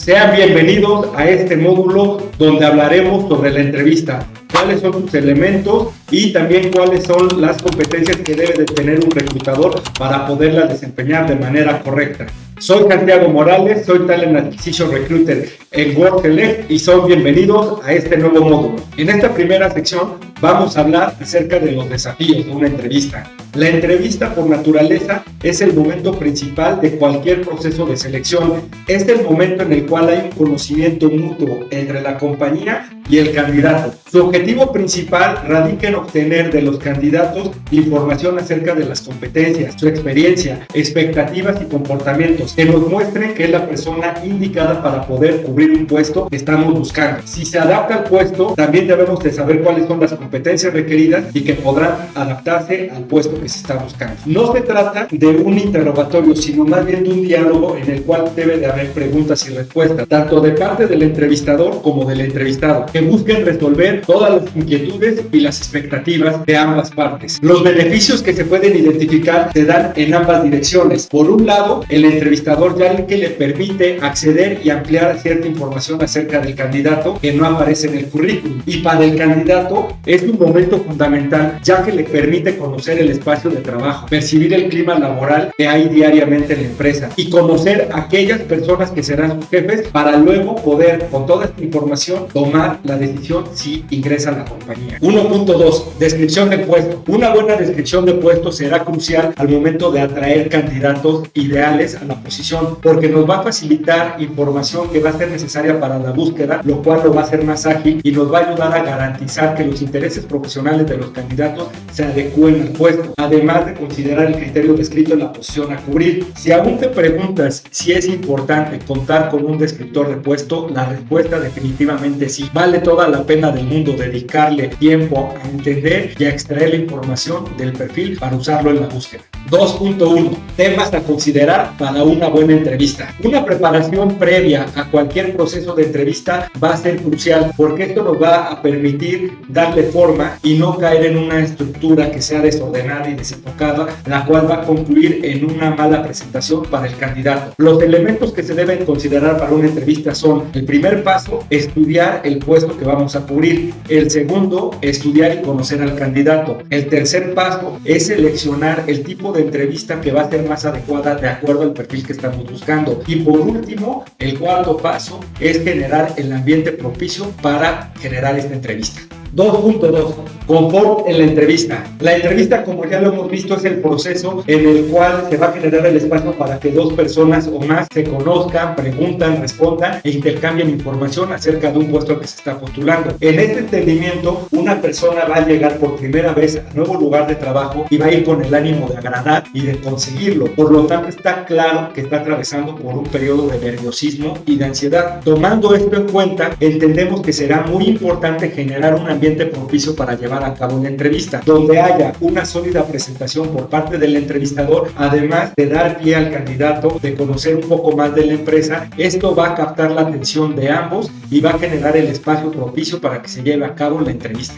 Sean bienvenidos a este módulo donde hablaremos sobre la entrevista, cuáles son sus elementos y también cuáles son las competencias que debe de tener un reclutador para poderlas desempeñar de manera correcta. Soy Santiago Morales, soy Talent Acquisition Recruiter en WorkSelect y son bienvenidos a este nuevo módulo. En esta primera sección vamos a hablar acerca de los desafíos de una entrevista. La entrevista por naturaleza es el momento principal de cualquier proceso de selección. Es el momento en el cual hay un conocimiento mutuo entre la compañía y el candidato. Su objetivo principal radica en obtener de los candidatos información acerca de las competencias, su experiencia, expectativas y comportamientos que nos muestren que es la persona indicada para poder cubrir un puesto que estamos buscando. Si se adapta al puesto, también debemos de saber cuáles son las competencias requeridas y que podrán adaptarse al puesto que se está buscando. No se trata de un interrogatorio, sino más bien de un diálogo en el cual debe de haber preguntas y respuestas, tanto de parte del entrevistador como del entrevistado, que busquen resolver todas las inquietudes y las expectativas de ambas partes. Los beneficios que se pueden identificar se dan en ambas direcciones. Por un lado, el entrevistador ya que le permite acceder y ampliar cierta información acerca del candidato que no aparece en el currículum. Y para el candidato es un momento fundamental, ya que le permite conocer el espacio de trabajo, percibir el clima laboral que hay diariamente en la empresa y conocer a aquellas personas que serán sus jefes para luego poder, con toda esta información, tomar la decisión si ingresa a la compañía. 1.2. Descripción del puesto. Una buena descripción de puesto será crucial al momento de atraer candidatos ideales a la posición, porque nos va a facilitar información que va a ser necesaria para la búsqueda, lo cual lo va a hacer más ágil y nos va a ayudar a garantizar que los intereses profesionales de los candidatos se adecúen al puesto, además de considerar el criterio descrito en la posición a cubrir. Si aún te preguntas si es importante contar con un descriptor de puesto, la respuesta definitivamente sí. Vale toda la pena del mundo dedicarle tiempo a entender y a extraer la información del perfil para usarlo en la búsqueda. 2.1. Temas a considerar para una buena entrevista. Una preparación previa a cualquier proceso de entrevista va a ser crucial, porque esto nos va a permitir darle forma y no caer en una estructura que sea desordenada y desenfocada, la cual va a concluir en una mala presentación para el candidato. Los elementos que se deben considerar para una entrevista son: el primer paso, estudiar el puesto que vamos a cubrir; el segundo, estudiar y conocer al candidato; el tercer paso es seleccionar el tipo de entrevista que va a ser más adecuada de acuerdo al perfil que estamos buscando; y por último, el cuarto paso es generar el ambiente propicio para generar esta entrevista. 2.2. Confort en la entrevista. La entrevista, como ya lo hemos visto, es el proceso en el cual se va a generar el espacio para que dos personas o más se conozcan, preguntan, respondan e intercambien información acerca de un puesto que se está postulando. En este entendimiento, una persona va a llegar por primera vez a nuevo lugar de trabajo y va a ir con el ánimo de agradar y de conseguirlo. Por lo tanto, está claro que está atravesando por un periodo de nerviosismo y de ansiedad. Tomando esto en cuenta, entendemos que será muy importante generar un ambiente propicio para llevar a cabo una entrevista, donde haya una sólida presentación por parte del entrevistador, además de dar pie al candidato, de conocer un poco más de la empresa. Esto va a captar la atención de ambos y va a generar el espacio propicio para que se lleve a cabo la entrevista.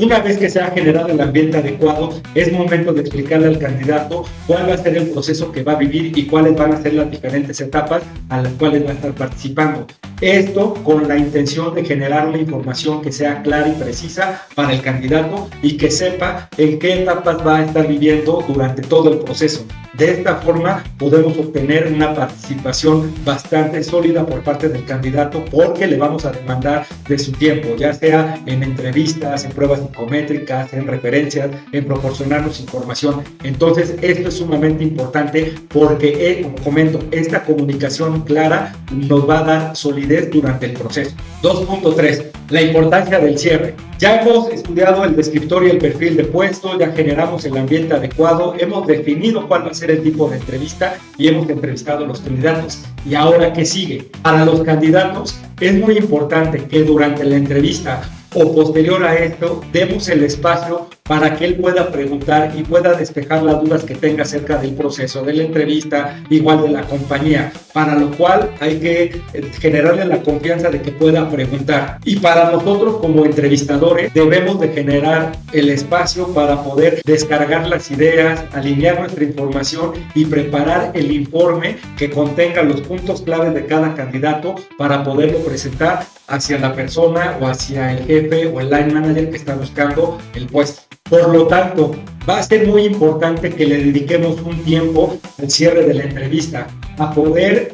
Una vez que se ha generado el ambiente adecuado, es momento de explicarle al candidato cuál va a ser el proceso que va a vivir y cuáles van a ser las diferentes etapas a las cuales va a estar participando. Esto con la intención de generar una información que sea clara y precisa para el candidato y que sepa en qué etapas va a estar viviendo durante todo el proceso. De esta forma podemos obtener una participación bastante sólida por parte del candidato, porque le vamos a demandar de su tiempo, ya sea en entrevistas, en pruebas psicométricas, en referencias, en proporcionarnos información. Entonces esto es sumamente importante porque, como comento, esta comunicación clara nos va a dar solidez durante el proceso. 2.3. La importancia del cierre. Ya hemos estudiado el descriptor y el perfil de puesto, ya generamos el ambiente adecuado, hemos definido cuál va a ser el tipo de entrevista y hemos entrevistado a los candidatos. ¿Y ahora qué sigue? Para los candidatos es muy importante que durante la entrevista o posterior a esto demos el espacio para que él pueda preguntar y pueda despejar las dudas que tenga acerca del proceso, de la entrevista, igual de la compañía, para lo cual hay que generarle la confianza de que pueda preguntar. Y para nosotros como entrevistadores debemos de generar el espacio para poder descargar las ideas, alinear nuestra información y preparar el informe que contenga los puntos claves de cada candidato para poderlo presentar hacia la persona o hacia el jefe o el line manager que está buscando el puesto. Por lo tanto, va a ser muy importante que le dediquemos un tiempo al cierre de la entrevista, a poder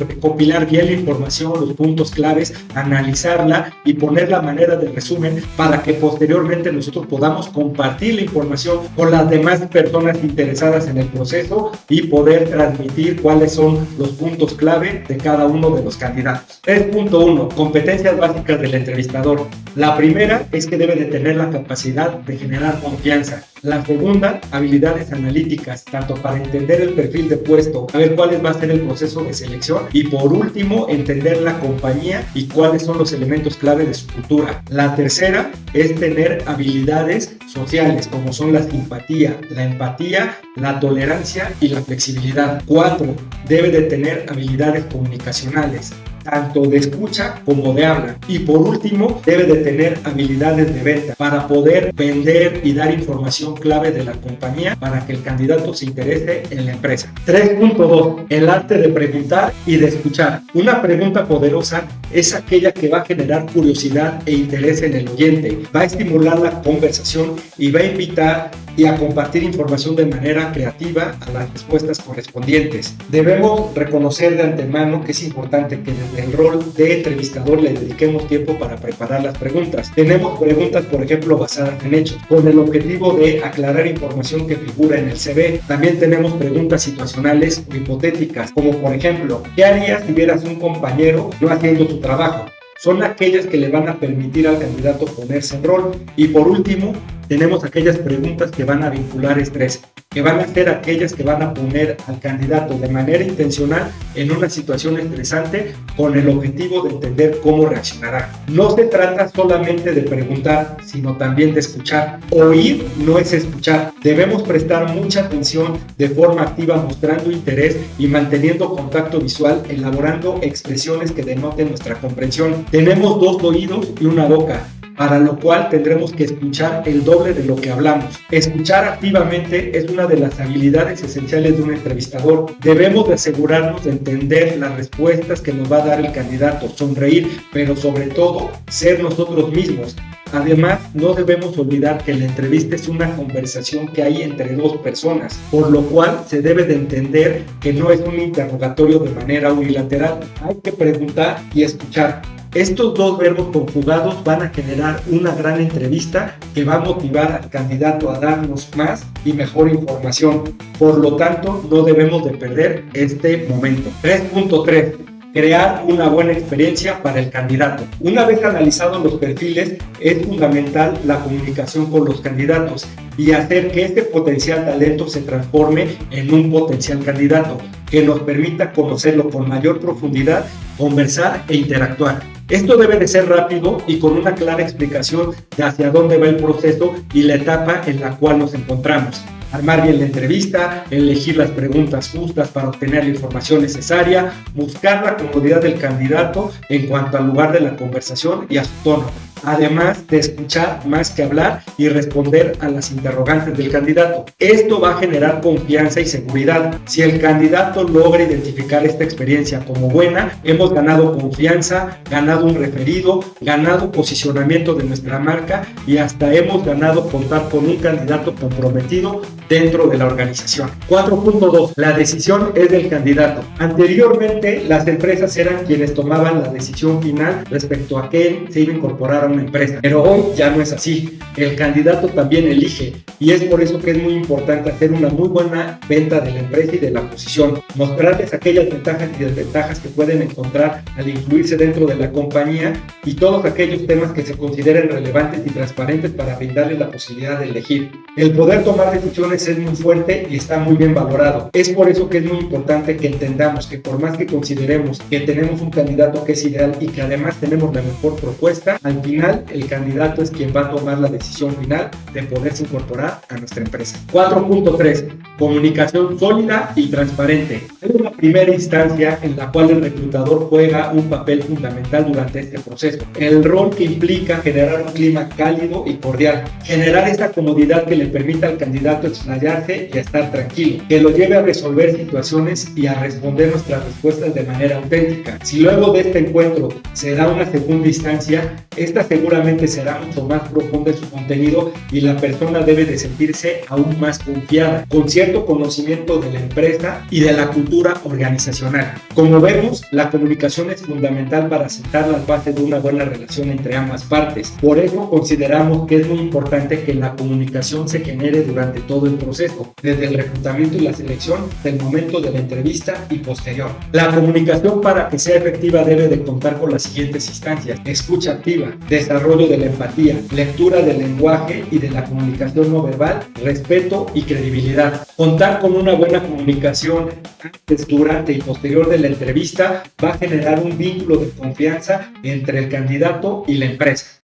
recopilar bien la información, los puntos claves, analizarla y poner la manera de resumen para que posteriormente nosotros podamos compartir la información con las demás personas interesadas en el proceso y poder transmitir cuáles son los puntos clave de cada uno de los candidatos. 3.1. Competencias básicas del entrevistador. La primera es que debe de tener la capacidad de generar confianza. La segunda, habilidades analíticas, tanto para entender el perfil de puesto, a ver cuál va a ser el proceso de selección y por último, entender la compañía y cuáles son los elementos clave de su cultura. La tercera es tener habilidades sociales, como son la simpatía, la empatía, la tolerancia y la flexibilidad. 4. Debe de tener habilidades comunicacionales, tanto de escucha como de habla. Y por último, debe de tener habilidades de venta para poder vender y dar información clave de la compañía para que el candidato se interese en la empresa. 3.2. El arte de preguntar y de escuchar. Una pregunta poderosa es aquella que va a generar curiosidad e interés en el oyente, va a estimular la conversación y va a invitar y a compartir información de manera creativa a las respuestas correspondientes. Debemos reconocer de antemano que es importante que desde el rol de entrevistador le dediquemos tiempo para preparar las preguntas. Tenemos preguntas, por ejemplo, basadas en hechos, con el objetivo de aclarar información que figura en el CV. También tenemos preguntas situacionales o hipotéticas, como por ejemplo, ¿qué harías si vieras un compañero no haciendo su trabajo? Son aquellas que le van a permitir al candidato ponerse en rol. Y por último, tenemos aquellas preguntas que van a vincular estrés, que van a ser aquellas que van a poner al candidato de manera intencional en una situación estresante con el objetivo de entender cómo reaccionará. No se trata solamente de preguntar, sino también de escuchar. Oír no es escuchar. Debemos prestar mucha atención de forma activa, mostrando interés y manteniendo contacto visual, elaborando expresiones que denoten nuestra comprensión. Tenemos dos oídos y una boca, para lo cual tendremos que escuchar el doble de lo que hablamos. Escuchar activamente es una de las habilidades esenciales de un entrevistador. Debemos de asegurarnos de entender las respuestas que nos va a dar el candidato, sonreír, pero sobre todo ser nosotros mismos. Además, no debemos olvidar que la entrevista es una conversación que hay entre dos personas, por lo cual se debe de entender que no es un interrogatorio de manera unilateral. Hay que preguntar y escuchar. Estos dos verbos conjugados van a generar una gran entrevista que va a motivar al candidato a darnos más y mejor información. Por lo tanto, no debemos de perder este momento. 3.3. Crear una buena experiencia para el candidato. Una vez analizados los perfiles, es fundamental la comunicación con los candidatos y hacer que este potencial talento se transforme en un potencial candidato que nos permita conocerlo con mayor profundidad, conversar e interactuar. Esto debe de ser rápido y con una clara explicación de hacia dónde va el proceso y la etapa en la cual nos encontramos. Armar bien la entrevista, elegir las preguntas justas para obtener la información necesaria, buscar la comodidad del candidato en cuanto al lugar de la conversación y a su tono. Además de escuchar más que hablar y responder a las interrogantes del candidato. Esto va a generar confianza y seguridad. Si el candidato logra identificar esta experiencia como buena, hemos ganado confianza, ganado un referido, ganado posicionamiento de nuestra marca y hasta hemos ganado contar con un candidato comprometido dentro de la organización. 4.2. La decisión es del candidato. Anteriormente, las empresas eran quienes tomaban la decisión final respecto a quién se iba a incorporar a una empresa, pero hoy ya no es así. El candidato también elige y es por eso que es muy importante hacer una muy buena venta de la empresa y de la posición, mostrarles aquellas ventajas y desventajas que pueden encontrar al incluirse dentro de la compañía y todos aquellos temas que se consideren relevantes y transparentes para brindarles la posibilidad de elegir. El poder tomar decisiones indicadores es muy fuerte y está muy bien valorado. Es por eso que es muy importante que entendamos que por más que consideremos que tenemos un candidato que es ideal y que además tenemos la mejor propuesta, al final el candidato es quien va a tomar la decisión final de poderse incorporar a nuestra empresa. 4.3. Comunicación sólida y transparente. Hay una primera instancia en la cual el reclutador juega un papel fundamental durante este proceso. El rol que implica generar un clima cálido y cordial, generar esta comodidad que le permita al candidato explayarse y a estar tranquilo, que lo lleve a resolver situaciones y a responder nuestras respuestas de manera auténtica. Si luego de este encuentro se da una segunda instancia, esta seguramente será mucho más profunda en su contenido y la persona debe de sentirse aún más confiada, con cierto conocimiento de la empresa y de la cultura organizacional. Como vemos, la comunicación es fundamental para sentar las bases de una buena relación entre ambas partes. Por eso consideramos que es muy importante que la comunicación se genere durante todo el proceso, desde el reclutamiento y la selección, del momento de la entrevista y posterior. La comunicación, para que sea efectiva, debe de contar con las siguientes instancias: escucha activa, desarrollo de la empatía, lectura del lenguaje y de la comunicación no verbal, respeto y credibilidad. Contar con una buena comunicación antes, durante y posterior de la entrevista va a generar un vínculo de confianza entre el candidato y la empresa.